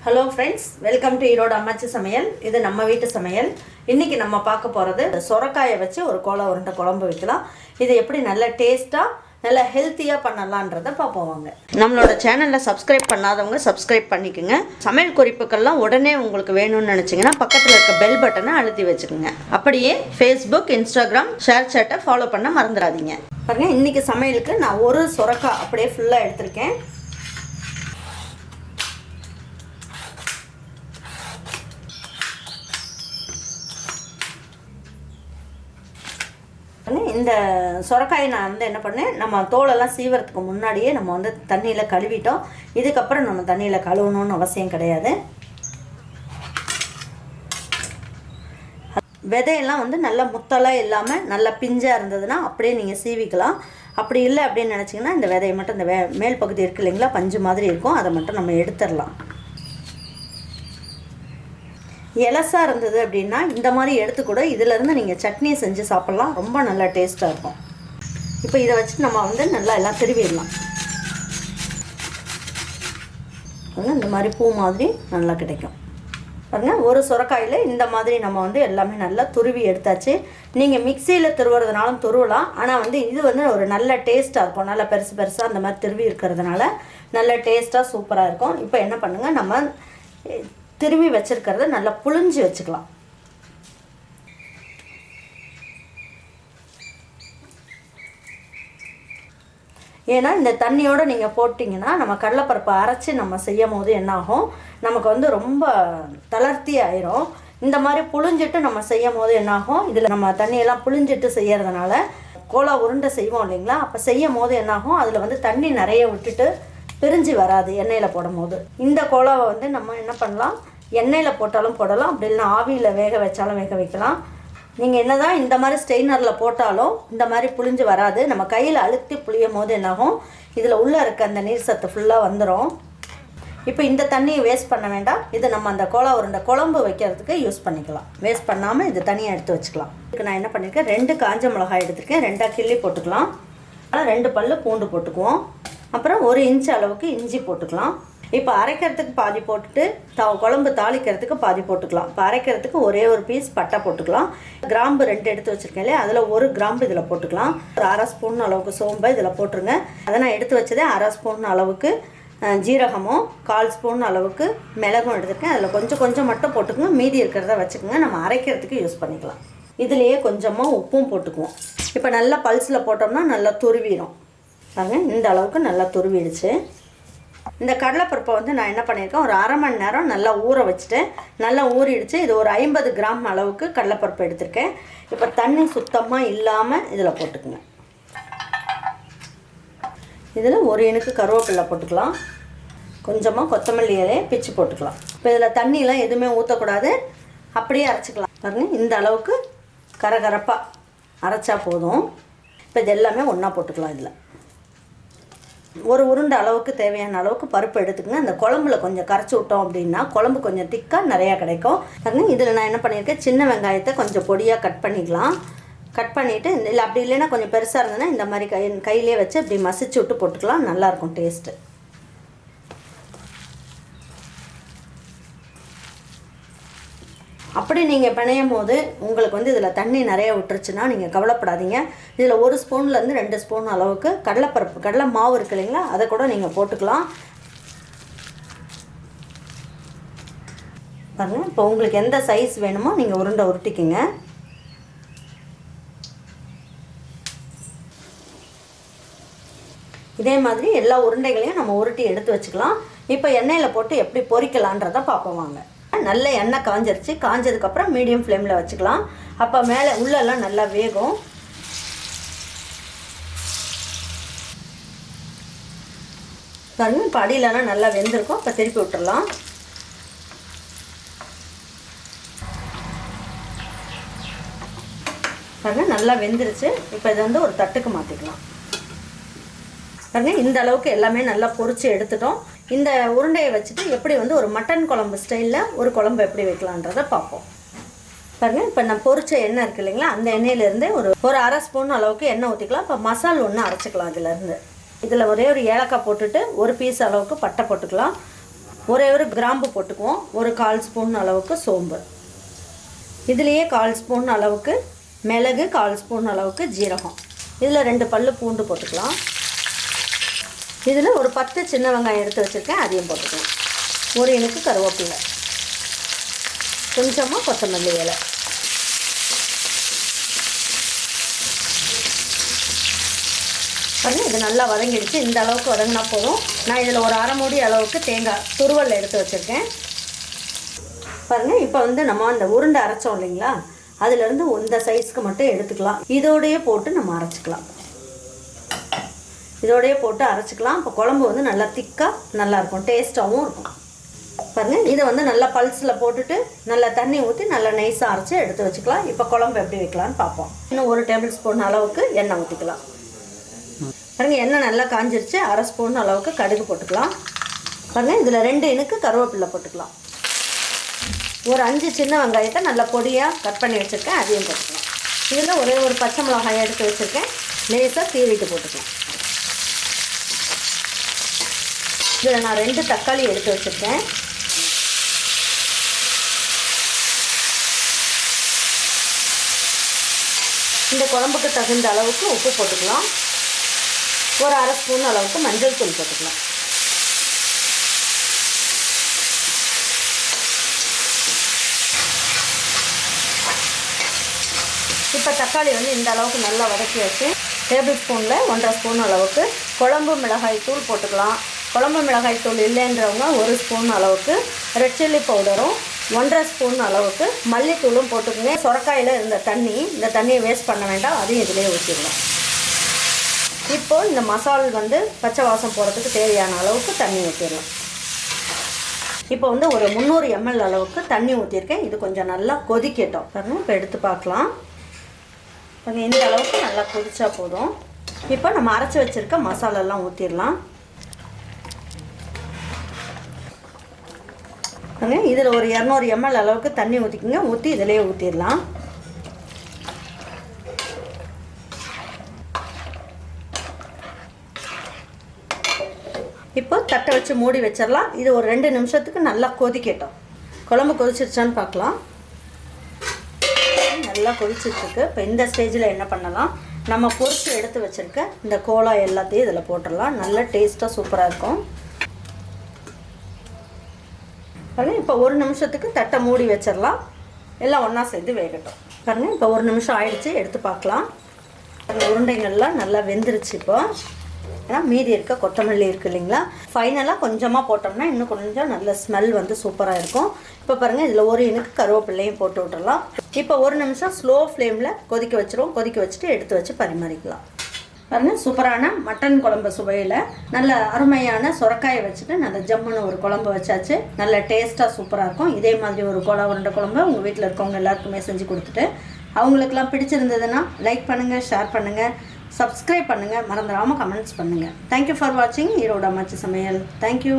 Hello friends, welcome to Urundai அம்மாச்சி சமையல். இது நம்ம வீட்டு சமையல். இன்னைக்கு நம்ம பார்க்க போறது சொரக்காயை வச்சு ஒரு கோலா உருண்டை குழம்பு வைக்கலாம். இது எப்படி நல்ல டேஸ்டா நல்ல ஹெல்த்தியா பண்ணலாம்ன்றத பாப்போம் வாங்க. நம்மளோட சேனலை சப்ஸ்கிரைப் பண்ணாதவங்க சப்ஸ்கிரைப் பண்ணிக்கங்க. சமையல் குறிப்புகள்லாம் உடனே உங்களுக்கு வேணும்னு நினைச்சீங்கன்னா பக்கத்துல இருக்க பெல் பட்டனை அழுத்தி வச்சுக்கோங்க. அப்படியே Facebook, Instagram, ஷேர் சாட்டை ஃபாலோ பண்ண மறந்துடாதீங்க. பாருங்க இன்னைக்கு சமையலுக்கு நான் ஒரு சொரக்காய் அப்படியே ஃபுல்லா எடுத்துர்க்கேன். இந்த சொரக்காயை நான் வந்து என்ன பண்ணேன், நம்ம தோலெல்லாம் சீவறதுக்கு முன்னாடியே நம்ம வந்து தண்ணியில் கழுவிட்டோம். இதுக்கப்புறம் நம்ம தண்ணியில் கழுவணும்னு அவசியம் கிடையாது. விதையெல்லாம் வந்து நல்லா முத்தலாக இல்லாமல் நல்லா பிஞ்சாக இருந்ததுன்னா அப்படியே நீங்கள் சீவிக்கலாம். அப்படி இல்லை அப்படின்னு நினச்சிங்கன்னா இந்த விதையை மட்டும் இந்த மேல் பகுதி இருக்குது இல்லைங்களா, பஞ்சு மாதிரி இருக்கும், அதை மட்டும் நம்ம எடுத்துடலாம். எலசாக இருந்தது அப்படின்னா இந்த மாதிரி எடுத்து கூட இதிலேருந்து நீங்கள் சட்னி செஞ்சு சாப்பிட்லாம். ரொம்ப நல்லா டேஸ்ட்டாக இருக்கும். இப்போ இதை வச்சு நம்ம வந்து நல்லா எல்லாம் திருவிடலாம். இந்த மாதிரி பூ மாதிரி நல்லா கிடைக்கும் பாருங்கள். ஒரு சொரக்காயில் இந்த மாதிரி நம்ம வந்து எல்லாமே நல்லா துருவி எடுத்தாச்சு. நீங்கள் மிக்சியில் துருவுறதுனாலும் துருவலாம், ஆனால் வந்து இது வந்து ஒரு நல்ல டேஸ்ட்டாக இருக்கும். நல்லா பெருசு பெருசாக அந்த மாதிரி துருவி இருக்கிறதுனால நல்ல டேஸ்ட்டாக சூப்பராக இருக்கும். இப்போ என்ன பண்ணுங்கள், நம்ம திருவி வச்சிருக்கிறத நல்லா புழிஞ்சு வச்சுக்கலாம். ஏன்னா இந்த தண்ணியோடு நீங்கள் போட்டிங்கன்னா நம்ம கடலைப்பருப்பை அரைச்சி நம்ம செய்யும் போது என்னாகும், நமக்கு வந்து ரொம்ப தளர்த்தி ஆயிரும். இந்த மாதிரி புழிஞ்சிட்டு நம்ம செய்யும் போது என்னாகும், இதில் நம்ம தண்ணியெல்லாம் புழிஞ்சிட்டு செய்யறதுனால கோலா உருண்டை செய்வோம் இல்லைங்களா, அப்போ செய்யும் போது என்னாகும், அதில் வந்து தண்ணி நிறைய விட்டுட்டு பிரிஞ்சு வராது எண்ணெயில் போடும் போது. இந்த கோலாவை வந்து நம்ம என்ன பண்ணலாம், எண்ணெயில் போட்டாலும் போடலாம், அப்படி இல்லைனா ஆவியில் வேக வச்சாலும் வேக வைக்கலாம். நீங்கள் என்ன தான் இந்த மாதிரி ஸ்டெய்னரில் போட்டாலும் இந்த மாதிரி புளிஞ்சு வராது. நம்ம கையில் அழுத்தி புளியும் போது என்னாகும், இதில் உள்ளே இருக்க அந்த நீர் சத்து ஃபுல்லாக வந்துடும். இப்போ இந்த தண்ணியை வேஸ்ட் பண்ண வேண்டாம். இது நம்ம அந்த கோலா உருண்டை குழம்பு வைக்கிறதுக்கு யூஸ் பண்ணிக்கலாம். வேஸ்ட் பண்ணாமல் இது தனியாக எடுத்து வச்சுக்கலாம். இதுக்கு நான் என்ன பண்ணியிருக்கேன், 2 காஞ்ச மிளகாய் எடுத்துருக்கேன். 2 கிள்ளி போட்டுக்கலாம். 2 பல்லு பூண்டு போட்டுக்குவோம். அப்புறம் 1 இன்ச் அளவுக்கு இஞ்சி போட்டுக்கலாம். இப்போ அரைக்கிறதுக்கு பாதி போட்டுட்டு குழம்பு தாளிக்கிறதுக்கு பாதி போட்டுக்கலாம். இப்போ அரைக்கிறதுக்கு ஒரே ஒரு பீஸ் பட்டை போட்டுக்கலாம். கிராம்பு 2 எடுத்து வச்சுருக்கேன் இல்லையா, அதில் 1 கிராம்பு இதில் போட்டுக்கலாம். ஒரு 1/2 ஸ்பூன் அளவுக்கு சோம்பை இதில் போட்டுருங்க. அதை நான் எடுத்து வச்சதே 1/2 ஸ்பூன் அளவுக்கு ஜீரகமும் 1/4 ஸ்பூன் அளவுக்கு மிளகும் எடுத்துருக்கேன். அதில் கொஞ்சம் கொஞ்சம் மட்டும் போட்டுக்கோங்க, மீதி இருக்கிறத வச்சுக்கோங்க. நம்ம அரைக்கிறதுக்கு யூஸ் பண்ணிக்கலாம். இதுலேயே கொஞ்சமாக உப்பும் போட்டுக்குவோம். இப்போ நல்லா பல்ஸில் போட்டோம்னா நல்லா துருவிடும் பாருங்க. இந்த அளவுக்கு நல்லா துருவிடுச்சு. இந்த கடலைப்பருப்பை வந்து நான் என்ன பண்ணியிருக்கேன், ஒரு 1/2 மணி நேரம் நல்லா ஊற வச்சுட்டேன். நல்லா ஊறிடுச்சு. இது ஒரு 50 கிராம் அளவுக்கு கடலைப்பருப்பு எடுத்திருக்கேன். இப்போ தண்ணி சுத்தமாக இல்லாமல் இதில் போட்டுக்குங்க. இதில் 1 இனுக்கு கருவேப்பிலை போட்டுக்கலாம். கொஞ்சமாக கொத்தமல்லி இலையை பிச்சு போட்டுக்கலாம். இப்போ இதில் தண்ணியெலாம் எதுவுமே ஊற்றக்கூடாது, அப்படியே அரைச்சிக்கலாம் பாருங்கள். இந்த அளவுக்கு கரகரப்பாக அரைச்சா போதும். இப்போ இது எல்லாமே ஒன்றா போட்டுக்கலாம். இதில் ஒரு உருண்டை அளவுக்கு தேவையான அளவுக்கு பருப்பு எடுத்துக்கங்க. அந்த குழம்புல கொஞ்சம் கரைச்சி விட்டோம் அப்படின்னா குழம்பு கொஞ்சம் திக்காக நிறையா கிடைக்கும். பாருங்கள் இதில் நான் என்ன பண்ணியிருக்கேன், சின்ன வெங்காயத்தை கொஞ்சம் பொடியாக கட் பண்ணிக்கலாம். கட் பண்ணிவிட்டு இல்லை அப்படி இல்லைன்னா கொஞ்சம் பெருசாக இருந்ததுன்னா இந்த மாதிரி கையிலே வச்சு இப்படி மசிச்சு விட்டு போட்டுக்கலாம். நல்லாயிருக்கும் டேஸ்ட்டு. அப்படி நீங்கள் பிணையும் போது உங்களுக்கு வந்து இதில் தண்ணி நிறைய விட்டுருச்சுன்னா நீங்கள் கவலைப்படாதீங்க. இதில் 1 ஸ்பூன்லேருந்து 2 ஸ்பூன் அளவுக்கு கடலைப்பருப்பு கடலை மாவு இருக்கு இல்லைங்களா, அதை கூட நீங்கள் போட்டுக்கலாம் பாருங்கள். இப்போ உங்களுக்கு எந்த சைஸ் வேணுமோ நீங்கள் உருண்டை உருட்டிக்கிங்க. இதே மாதிரி எல்லா உருண்டைகளையும் நம்ம உருட்டி எடுத்து வச்சுக்கலாம். இப்போ எண்ணெயில் போட்டு எப்படி பொரிக்கலான்றதை பார்ப்போம் வாங்க. நல்ல எண்ணெய் காஞ்சிருச்சு. காஞ்சதுக்கப்புறம் மீடியம் ஃப்ளேமில் வச்சுக்கலாம். அப்போ மேலே உள்ளெல்லாம் நல்லா வேகும். பாருங்க இப்போ அடியிலலாம் நல்லா வெந்திருக்கும். இப்போ திருப்பி விட்டுடலாம். பாருங்க நல்லா வெந்துருச்சு. இப்போ இதை வந்து ஒரு தட்டுக்கு மாற்றிக்கலாம். பாருங்க இந்த அளவுக்கு எல்லாமே நல்லா பொரிச்சு எடுத்துட்டோம். இந்த உருண்டையை வச்சுட்டு எப்படி வந்து ஒரு மட்டன் குழம்பு ஸ்டைலில் ஒரு குழம்பு எப்படி வைக்கலான்றதை பார்ப்போம். பாருங்கள் இப்போ நான் பொரிச்ச எண்ணெய் இருக்குது இல்லைங்களா, அந்த எண்ணெயிலேருந்து ஒரு 1/2 ஸ்பூன் அளவுக்கு எண்ணெய் ஊற்றிக்கலாம். இப்போ மசால் ஒன்று அரைச்சிக்கலாம். இதில் ஒரே ஒரு ஏலக்காய் போட்டுட்டு 1 பீஸ் அளவுக்கு பட்டை போட்டுக்கலாம். ஒரே ஒரு கிராம்பு போட்டுக்குவோம். ஒரு 1/4 ஸ்பூன் அளவுக்கு சோம்பு. இதுலேயே 1/4 ஸ்பூன் அளவுக்கு மிளகு, 1/4 ஸ்பூன் அளவுக்கு ஜீரகம். இதில் 2 பல்லு பூண்டு போட்டுக்கலாம். இதில் ஒரு 10 சின்ன வெங்காயம் எடுத்து வச்சுருக்கேன், அதையும் போட்டுக்கலாம். ஒரு இனுக்கு கருவேப்பிலை, கொஞ்சமாக கொத்தமல்லி இலை. பாருங்கள், இது நல்லா வதங்கிடுச்சு. இந்த அளவுக்கு வதங்கினா போதும். நான் இதில் ஒரு 1/2 மூடி அளவுக்கு தேங்காய் துருவல் எடுத்து வச்சுருக்கேன். பாருங்கள், இப்போ வந்து நம்ம அந்த உருண்டை அரைச்சோம் இல்லைங்களா, அதிலேருந்து இந்த சைஸ்க்கு மட்டும் எடுத்துக்கலாம். இதோடையே போட்டு நம்ம அரைச்சிக்கலாம். இதோடையே போட்டு அரைச்சிக்கலாம். இப்போ குழம்பு வந்து நல்லா திக்காக நல்லாயிருக்கும், டேஸ்ட்டாகவும் இருக்கும். பாருங்கள், இதை வந்து நல்லா பல்ஸில் போட்டுட்டு நல்லா தண்ணி ஊற்றி நல்லா நைஸாக அரைச்சி எடுத்து வச்சுக்கலாம். இப்போ குழம்பு எப்படி வைக்கலான்னு பார்ப்போம். இன்னும் 1 டேபிள் ஸ்பூன் அளவுக்கு எண்ணெய் ஊற்றிக்கலாம். பாருங்கள், எண்ணெய் நல்லா காஞ்சிருச்சு. 1/2 ஸ்பூன் அளவுக்கு கடுகு போட்டுக்கலாம். பாருங்கள், இதில் 2 இனுக்கு கருவேப்பிலை போட்டுக்கலாம். ஒரு 5 சின்ன வெங்காயத்தை நல்லா பொடியாக கட் பண்ணி வச்சுருக்கேன், அதையும் போட்டுக்கலாம். இதில் ஒரே ஒரு பச்சை மிளகாய் எடுத்து வச்சுருக்கேன், லேசாக கீறிட்டு போட்டுக்கலாம். இதில் நான் 2 தக்காளி எடுத்து வச்சுருக்கேன். இந்த குழம்புக்கு தகுந்த அளவுக்கு உப்பு போட்டுக்கலாம். ஒரு 1/2 ஸ்பூன் அளவுக்கு மஞ்சள் தூள் போட்டுக்கலாம். இப்போ தக்காளி வந்து இந்த அளவுக்கு நல்லா வதக்கி வச்சு டேபிள் ஸ்பூனில் 1/2 ஸ்பூன் அளவுக்கு குழம்பு மிளகாய் தூள் போட்டுக்கலாம். குழம்பு மிளகாய் தூள் இல்லைன்றவங்க 1 ஸ்பூன் அளவுக்கு ரெட் சில்லி பவுடரும் 1/2 ஸ்பூன் அளவுக்கு மல்லித்தூளும் போட்டுக்கோங்க. சுரக்காயில் இருந்த தண்ணி, இந்த தண்ணியை வேஸ்ட் பண்ண வேண்டாம், அதையும் இதிலே ஊற்றிடலாம். இப்போது இந்த மசால் வந்து பச்சை வாசம் போகிறதுக்கு தேவையான அளவுக்கு தண்ணி ஊற்றிடலாம். இப்போ வந்து ஒரு 300 ml அளவுக்கு தண்ணி ஊற்றிருக்கேன். இது கொஞ்சம் நல்லா கொதிக்கட்டும். பாருங்கள், இப்போ எடுத்து பார்க்கலாம். பாருங்கள், இந்த அளவுக்கு நல்லா கொதிச்சா போதும். இப்போ நம்ம அரைச்சி வச்சுருக்க மசாலெல்லாம் ஊற்றிடலாம். பாருங்கள், இதில் ஒரு 200 ml அளவுக்கு தண்ணி ஊற்றிக்கிங்க. ஊற்றி இதிலே ஊற்றிடலாம். இப்போ தட்டை வச்சு மூடி வச்சிடலாம். இது ஒரு 2 நிமிஷத்துக்கு நல்லா கொதிக்கட்டும். குழம்பு கொதிச்சிருச்சான்னு பார்க்கலாம். நல்லா கொதிச்சிட்ருக்கு. இப்போ இந்த ஸ்டேஜில் என்ன பண்ணலாம், நம்ம பொரிச்சு எடுத்து வச்சுருக்க இந்த கோலா எல்லாத்தையும் இதில் போட்டுடலாம். நல்ல டேஸ்ட்டாக சூப்பராக இருக்கும். பாருங்கள், இப்போ 1 நிமிஷத்துக்கு தட்டை மூடி வச்சிடலாம். எல்லாம் ஒன்றா சேர்த்து வேகட்டும். பாருங்கள், இப்போ 1 நிமிஷம் ஆயிடுச்சு, எடுத்து பார்க்கலாம். பாருங்கள், உருண்டைங்கள்லாம் நல்லா வெந்துருச்சு. இப்போ ஏன்னா மீதி இருக்க கொத்தமல்லி இருக்குது இல்லைங்களா, ஃபைனலாக கொஞ்சமாக போட்டோம்னா இன்னும் கொஞ்சம் நல்ல ஸ்மெல் வந்து சூப்பராக இருக்கும். இப்போ பாருங்கள், இதில் 1 இனுக்கு கருவேப்பிலையும் போட்டு விட்டுறலாம். இப்போ 1 நிமிஷம் ஸ்லோ ஃப்ளேமில் கொதிக்க வச்சுருவோம். கொதிக்க வச்சுட்டு எடுத்து வச்சு பரிமாறிக்கலாம். பாருங்கள், சூப்பரான மட்டன் குழம்பு சுவையில் நல்ல அருமையான சுரக்காயை வச்சுட்டு நல்ல ஜம்முன்னு ஒரு குழம்பு வச்சாச்சு. நல்ல டேஸ்ட்டாக சூப்பராக இருக்கும். இதே மாதிரி ஒரு உருண்டை குழம்பு உங்கள் வீட்டில் இருக்கவங்க எல்லாருக்குமே செஞ்சு கொடுத்துட்டு அவங்களுக்கெல்லாம் பிடிச்சிருந்ததுன்னா லைக் பண்ணுங்கள், ஷேர் பண்ணுங்கள், சப்ஸ்கிரைப் பண்ணுங்கள், மறந்துடாமல் கமெண்ட்ஸ் பண்ணுங்கள். தேங்க்யூ ஃபார் வாட்சிங் ஈரோடு அம்மாச்சி சமையல். தேங்க்யூ.